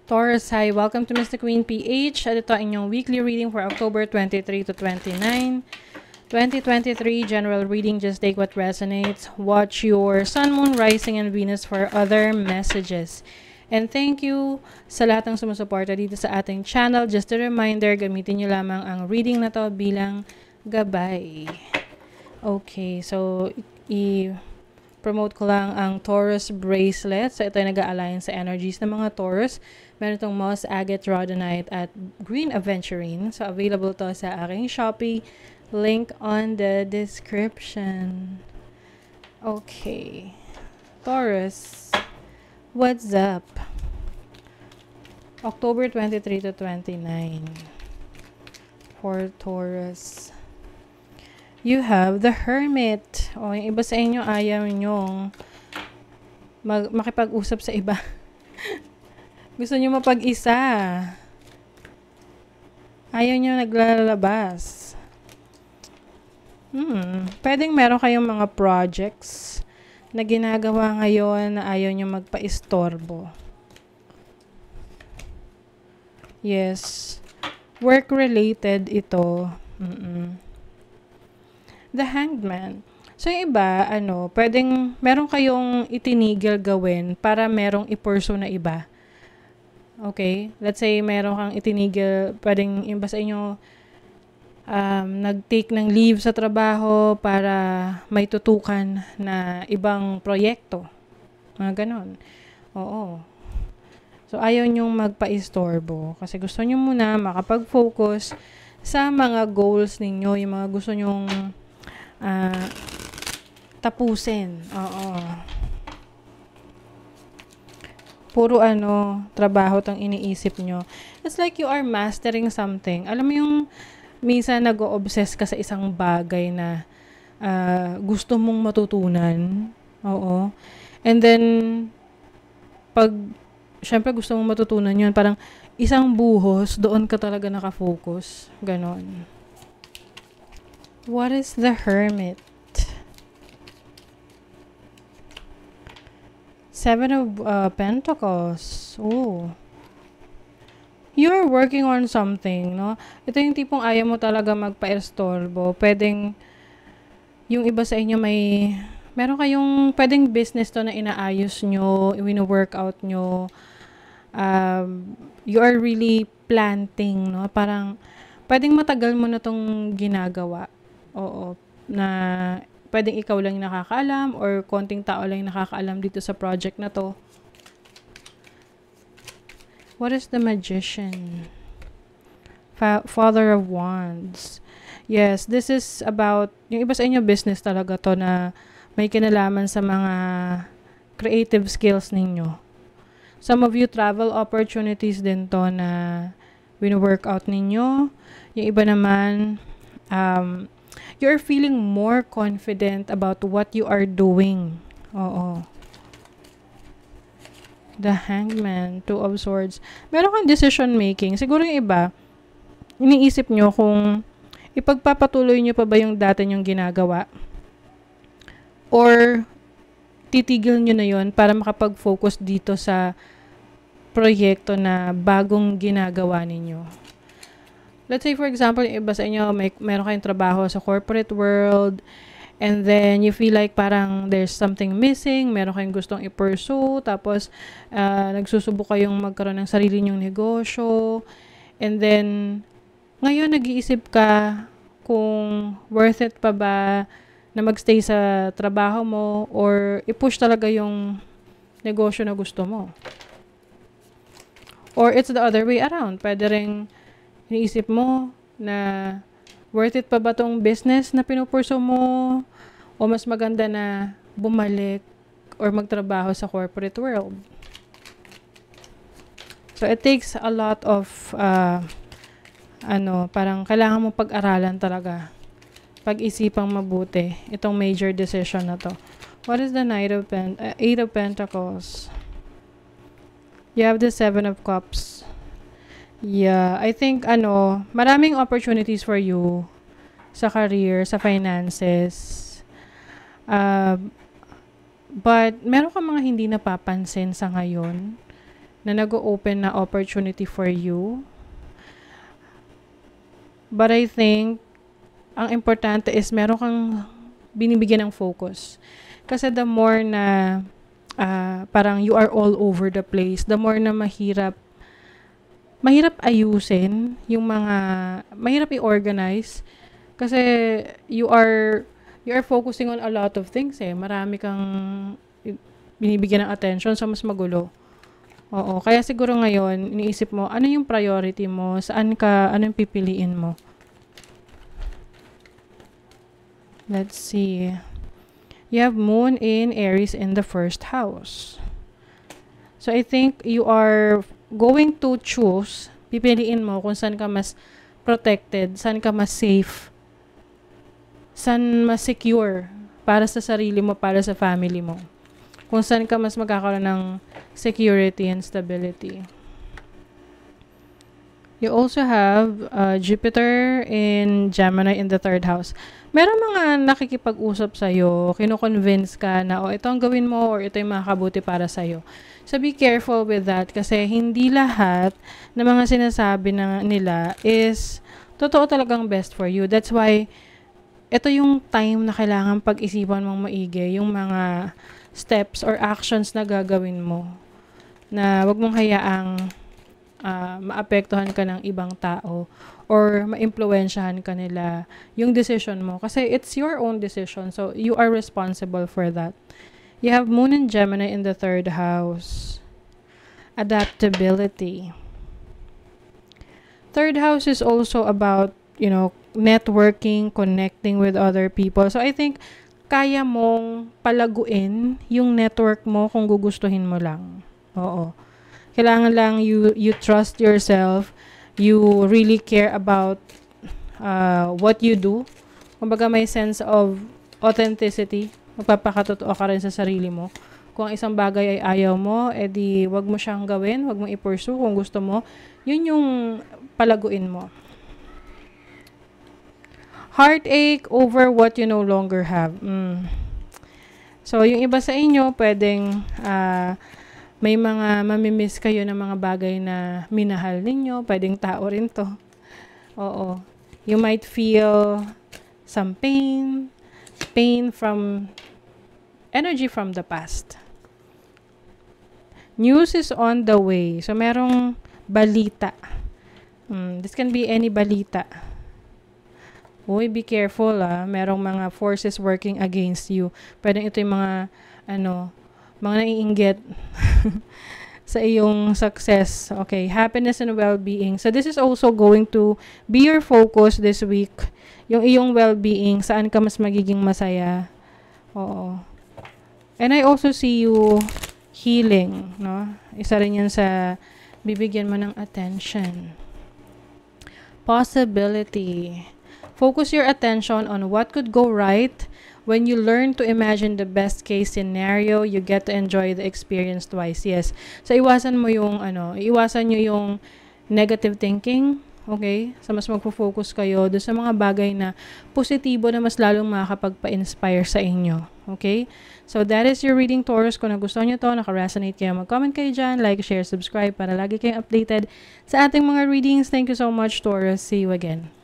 Taurus, hi. Welcome to Mr. Queen PH. At ito ang inyong weekly reading for October 23 to 29. 2023 general reading. Just take what resonates. Watch your Sun, Moon, Rising, and Venus for other messages. And thank you sa lahat ng sumusuporta dito sa ating channel. Just a reminder, gamitin nyo lamang ang reading na to bilang gabay. Okay, so promote ko lang ang Taurus bracelet. So, ito ay nag-a-align sa energies ng mga Taurus. Meron itong Moss, Agate, Rhodonite, at Green Aventurine. So, available to sa aking Shopee. Link on the description. Okay. Taurus, what's up? October 23 to 29. For Taurus. You have the Hermit. O, yung iba sa inyo ayaw nyong makipag-usap sa iba. Gusto nyo mapag-isa. Ayaw nyo naglalabas. Pwedeng meron kayong mga projects na ginagawa ngayon na ayaw nyo magpa-istorbo. Yes. Work-related ito. The Hanged Man. So, yung iba, pwedeng meron kayong itinigil gawin para merong ipurso na iba. Okay? Let's say, meron kang itinigil, pwedeng iba sa inyo, nag-take ng leave sa trabaho para may tutukan na ibang proyekto. Mga ganon. Oo. So, ayaw nyong magpa-istorbo kasi gusto nyo muna makapag-focus sa mga goals ninyo, yung mga gusto nyong tapusin. Oo. Puro trabaho tong iniisip nyo. It's like you are mastering something. Alam mo yung minsan nag-o-obsess ka sa isang bagay na gusto mong matutunan. Oo. And then, syempre gusto mong matutunan yun, parang isang buhos, doon ka talaga nakafocus. Ganon. What is the Hermit? Seven of Pentacles. Oh. You're working on something, no? Ito yung tipong ayaw mo talaga magpa-estorbo. Pwedeng, yung iba sa inyo meron kayong, pwedeng business to na inaayos nyo, wino-workout nyo. You are really planting, no? Parang, pwedeng matagal mo na tong ginagawa. Oo, na pwedeng ikaw lang yung nakakaalam or konting tao lang yung nakakaalam dito sa project na to. What is the Magician? Father of Wands. Yes, this is about, yung iba sa inyo business talaga to na may kinalaman sa mga creative skills ninyo. Some of you travel opportunities din to na wino-workout ninyo. Yung iba naman, you're feeling more confident about what you are doing. Oo. The Hangman, Two of Swords. Meron kang decision making. Siguro yung iba, iniisip nyo kung ipagpapatuloy nyo pa ba yung dati nyong ginagawa or titigil nyo na yon para makapag-focus dito sa proyekto na bagong ginagawa ninyo. Let's say, for example, yung iba sa inyo, meron kayong trabaho sa corporate world, and then you feel like parang there's something missing, meron kayong gustong i-pursue, tapos nagsusubok kayong magkaroon ng sarili nyong negosyo, and then ngayon nag-iisip ka kung worth it pa ba na magstay sa trabaho mo or i-push talaga yung negosyo na gusto mo. Or it's the other way around. Pwede ring iniisip mo na worth it pa ba tong business na pinupurso mo o mas maganda na bumalik or magtrabaho sa corporate world. So it takes a lot of parang kailangan mo pag-aralan talaga. Pag-isipang mabuti itong major decision na to. What is the Eight of Pentacles? You have the Seven of Cups. Yeah, I think maraming opportunities for you sa career, sa finances. But meron ka mga hindi napapansin sa ngayon na nag-open na opportunity for you. But I think, ang importante is meron kang binibigyan ng focus. Kasi the more na parang you are all over the place, the more na mahirap ayusin yung mga, mahirap i-organize. Kasi you are focusing on a lot of things eh. Marami kang binibigyan ng attention, so mas magulo. Oo. Kaya siguro ngayon, iniisip mo, ano yung priority mo? Anong pipiliin mo? Let's see. You have Moon in Aries in the first house. So, I think you are going to choose, pipiliin mo kung saan ka mas protected, saan ka mas safe, saan mas secure para sa sarili mo, para sa family mo. Kung saan ka mas magkakaroon ng security and stability. You also have Jupiter in Gemini in the third house. Meron mga nakikipag-usap sa'yo, kino-convince ka na, ito ang gawin mo or ito yung makakabuti para sa'yo. So, be careful with that kasi hindi lahat ng mga sinasabi nila is totoo talagang best for you. That's why, ito yung time na kailangan pag-isipan mong maigi, yung mga steps or actions na gagawin mo na wag mong hayaang maapektuhan ka ng ibang tao or maimpluwensyahan ka nila yung decision mo. Kasi it's your own decision. So, you are responsible for that. You have Moon and Gemini in the third house. Adaptability. Third house is also about, networking, connecting with other people. So, I think, kaya mong palaguin yung network mo kung gugustuhin mo lang. Oo. Kailangan lang you trust yourself, you really care about what you do. Kumbaga may sense of authenticity, magpapakatotoo ka rin sa sarili mo. Kung isang bagay ay ayaw mo, edi wag mo siyang gawin, wag mong i-pursue. Kung gusto mo, yun yung palaguin mo. Heartache over what you no longer have. So, yung iba sa inyo, pwedeng may mga mamimiss kayo ng mga bagay na minahal ninyo. Pwedeng tao rin to. Oo. You might feel some pain from energy from the past. News is on the way. So, merong balita. This can be any balita. Uy, be careful merong mga forces working against you. Pwedeng ito yung mga mga naiinggit sa iyong success. Okay, happiness and well-being. So, this is also going to be your focus this week. Yung iyong well-being, saan ka mas magiging masaya. Oo. And I also see you healing, no? Isa rin yan sa bibigyan mo ng attention. Possibility. Focus your attention on what could go right. When you learn to imagine the best case scenario, you get to enjoy the experience twice. Yes. So, iwasan mo yung, iwasan nyo yung negative thinking. Okay? So, mas magpo-focus kayo doon sa mga bagay na positibo na mas lalong makakapagpa-inspire sa inyo. Okay? So, that is your reading, Taurus. Kung nagustuhan nyo to, naka-resonate kayo, mag-comment kayo dyan, like, share, subscribe para lagi kayong updated sa ating mga readings. Thank you so much, Taurus. See you again.